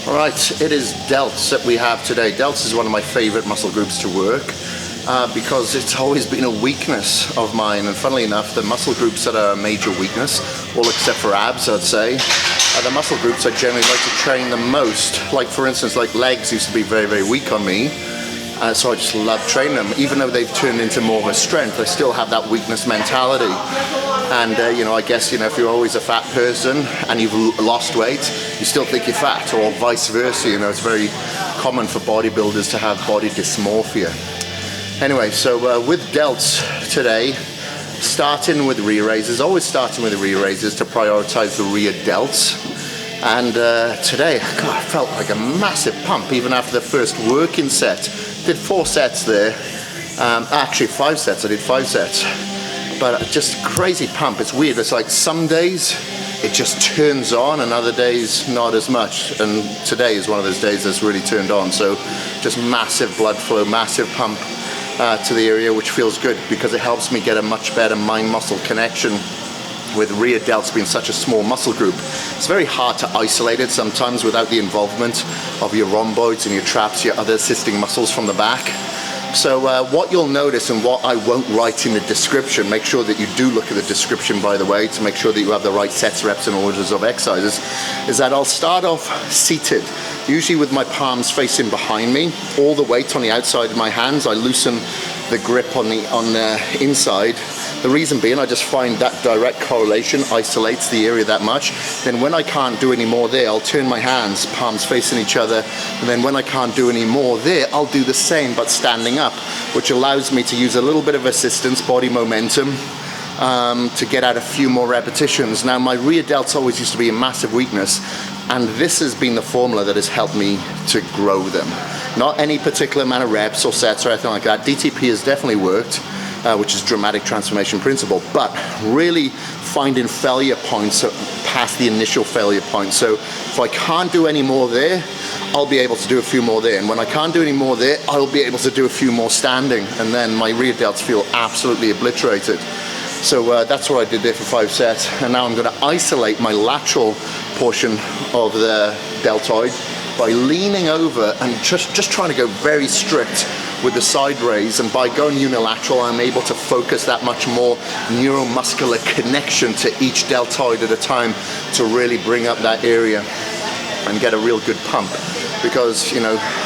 Alright, it is delts that we have today. Delts is one of my favorite muscle groups to work because it's always been a weakness of mine, and funnily enough, the muscle groups that are a major weakness, all except for abs I'd say, are the muscle groups I generally like to train the most. Like for instance, like legs used to be very, very weak on me, so I just love training them. Even though they've turned into more of a strength, I still have that weakness mentality. And I guess, if you're always a fat person and you've lost weight, you still think you're fat, or vice versa. It's very common for bodybuilders to have body dysmorphia. Anyway, so with delts today, starting with rear raises, always starting with rear raises to prioritize the rear delts. And today, God, I felt like a massive pump even after the first working set. Did 4 sets there, actually 5 sets, I did 5 sets. But just crazy pump. It's weird. It's like some days it just turns on and other days not as much. And today is one of those days that's really turned on. So just massive blood flow, massive pump to the area, which feels good because it helps me get a much better mind-muscle connection. With rear delts being such a small muscle group, it's very hard to isolate it sometimes without the involvement of your rhomboids and your traps, your other assisting muscles from the back. So what you'll notice, and what I won't write in the description, make sure that you do look at the description by the way, to make sure that you have the right sets, reps and orders of exercises, is that I'll start off seated, usually with my palms facing behind me, all the weight on the outside of my hands. I loosen the grip on the inside. The reason being, I just find that direct correlation isolates the area that much. Then when I can't do any more there, I'll turn my hands, palms facing each other, and then when I can't do any more there, I'll do the same but standing up, which allows me to use a little bit of assistance, body momentum, to get out a few more repetitions. Now my rear delts always used to be a massive weakness, and this has been the formula that has helped me to grow them. Not any particular amount of reps or sets or anything like that. DTP has definitely worked, which is dramatic transformation principle, but really finding failure points past the initial failure point. So if I can't do any more there, I'll be able to do a few more there, and when I can't do any more there, I'll be able to do a few more standing, and then my rear delts feel absolutely obliterated. So that's what I did there for 5 sets, and now I'm going to isolate my lateral portion of the deltoid by leaning over and just trying to go very strict with the side raise, and by going unilateral I'm able to focus that much more neuromuscular connection to each deltoid at a time to really bring up that area and get a real good pump. Because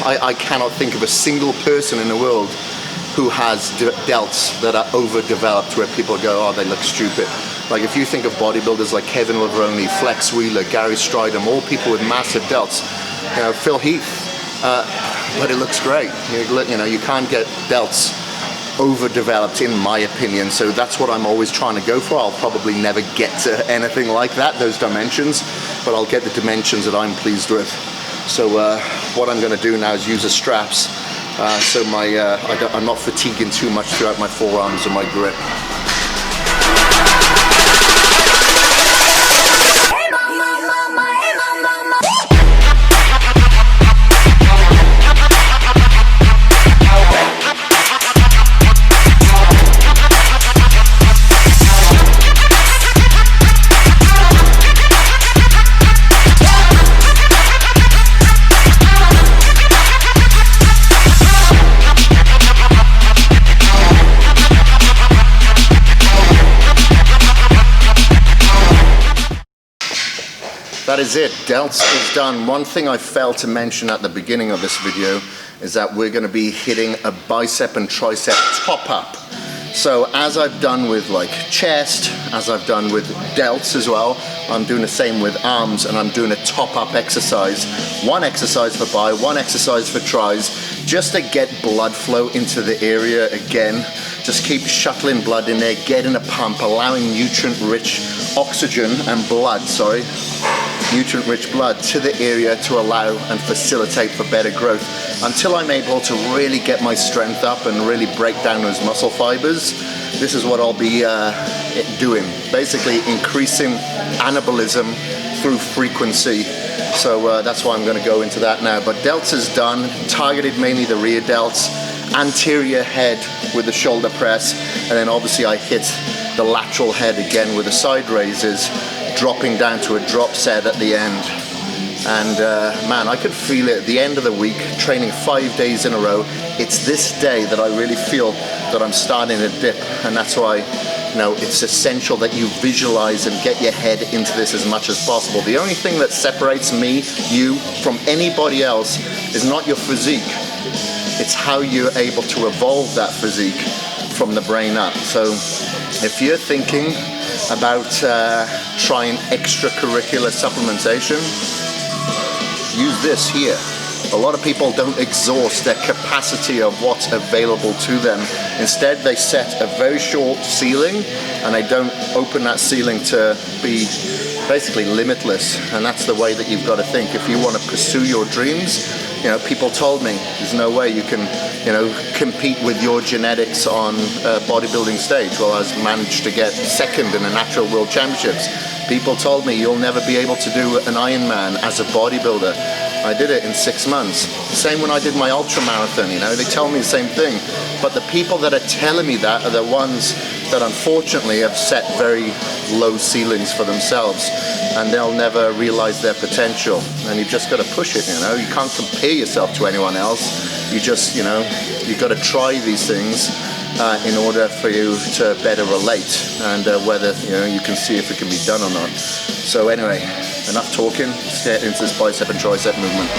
I cannot think of a single person in the world who has delts that are overdeveloped where people go, oh, they look stupid. Like if you think of bodybuilders like Kevin Laveroni, Flex Wheeler, Gary Stridham, all people with massive delts, Phil Heath, but it looks great. You can't get delts overdeveloped in my opinion, so that's what I'm always trying to go for. I'll probably never get to anything like that, those dimensions, but I'll get the dimensions that I'm pleased with. So what I'm going to do now is use the straps so I'm not fatiguing too much throughout my forearms and my grip. That is it, delts is done. One thing I failed to mention at the beginning of this video is that we're going to be hitting a bicep and tricep top up. So as I've done with like chest, as I've done with delts as well, I'm doing the same with arms, and I'm doing a top up exercise. One exercise for bi, one exercise for tris, just to get blood flow into the area again. Just keep shuttling blood in there, getting a pump, allowing nutrient-rich oxygen and blood, nutrient-rich blood to the area to allow and facilitate for better growth, until I'm able to really get my strength up and really break down those muscle fibers. This is what I'll be doing, basically increasing anabolism through frequency. So that's why I'm going to go into that now. But delts is done, targeted mainly the rear delts, anterior head with the shoulder press, and then obviously I hit the lateral head again with the side raises, dropping down to a drop set at the end. And man, I could feel it at the end of the week, training 5 days in a row. It's this day that I really feel that I'm starting to dip, and that's why, you know, it's essential that you visualize and get your head into this as much as possible. The only thing that separates me, you, from anybody else is not your physique. It's how you're able to evolve that physique from the brain up. So if you're thinking about trying extracurricular supplementation, use this here. A lot of people don't exhaust their capacity of what's available to them. Instead, they set a very short ceiling and they don't open that ceiling to be basically limitless. And that's the way that you've got to think. If you want to pursue your dreams, you know, people told me there's no way you can, you know, compete with your genetics on a bodybuilding stage. Well, I managed to get second in the Natural World Championships. People told me you'll never be able to do an Ironman as a bodybuilder. I did it in 6 months. Same when I did my ultra marathon, you know, they tell me the same thing. But the people that are telling me that are the ones that unfortunately have set very low ceilings for themselves, and they'll never realize their potential. And you've just got to push it, you know. You can't compare yourself to anyone else. You just, you know, you've got to try these things in order for you to better relate, and whether, you know, you can see if it can be done or not. So anyway, enough talking. Let's get into this bicep and tricep movement.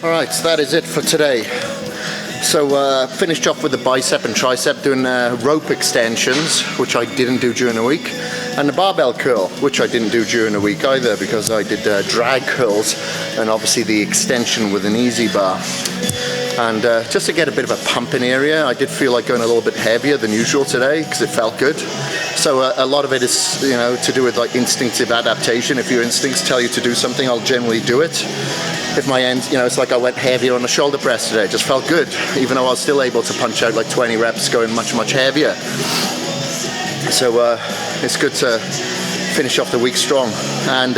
Alright, so that is it for today. So finished off with the bicep and tricep, doing rope extensions, which I didn't do during the week, and the barbell curl, which I didn't do during the week either, because I did drag curls and obviously the extension with an easy bar. And just to get a bit of a pumping area, I did feel like going a little bit heavier than usual today because it felt good. So a lot of it is, you know, to do with like instinctive adaptation. If your instincts tell you to do something, I'll generally do it. If my end, you know, it's like I went heavier on the shoulder press today. It just felt good, even though I was still able to punch out like 20 reps going much, much heavier. So it's good to finish off the week strong. And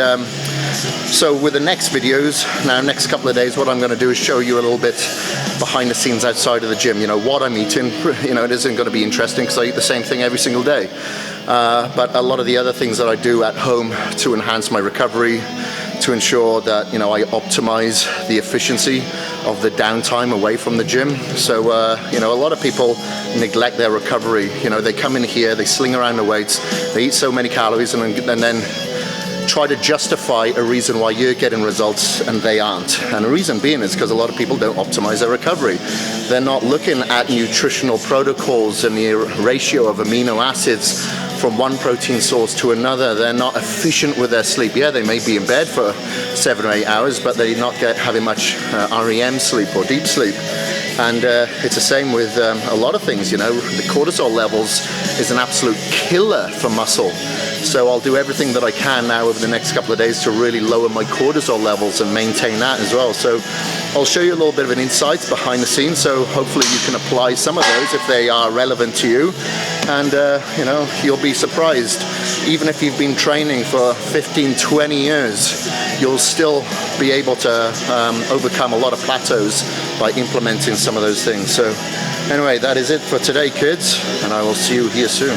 so with the next videos, now next couple of days, what I'm going to do is show you a little bit behind the scenes outside of the gym, you know, what I'm eating. You know, it isn't going to be interesting because I eat the same thing every single day. But a lot of the other things that I do at home to enhance my recovery, to ensure that, you know, I optimize the efficiency of the downtime away from the gym. So, you know, a lot of people neglect their recovery. You know, they come in here, they sling around the weights, they eat so many calories, and then try to justify a reason why you're getting results and they aren't. And the reason being is because a lot of people don't optimize their recovery. They're not looking at nutritional protocols and the ratio of amino acids from one protein source to another. They're not efficient with their sleep. Yeah, they may be in bed for 7 or 8 hours, but they're not having much REM sleep or deep sleep. And it's the same with a lot of things, you know. The cortisol levels is an absolute killer for muscle. So I'll do everything that I can now over the next couple of days to really lower my cortisol levels and maintain that as well. So I'll show you a little bit of an insight behind the scenes, so hopefully you can apply some of those if they are relevant to you. And you know, you'll be surprised. Even if you've been training for 15, 20 years, you'll still be able to overcome a lot of plateaus by implementing some of those things. So anyway, that is it for today, kids, and I will see you here soon.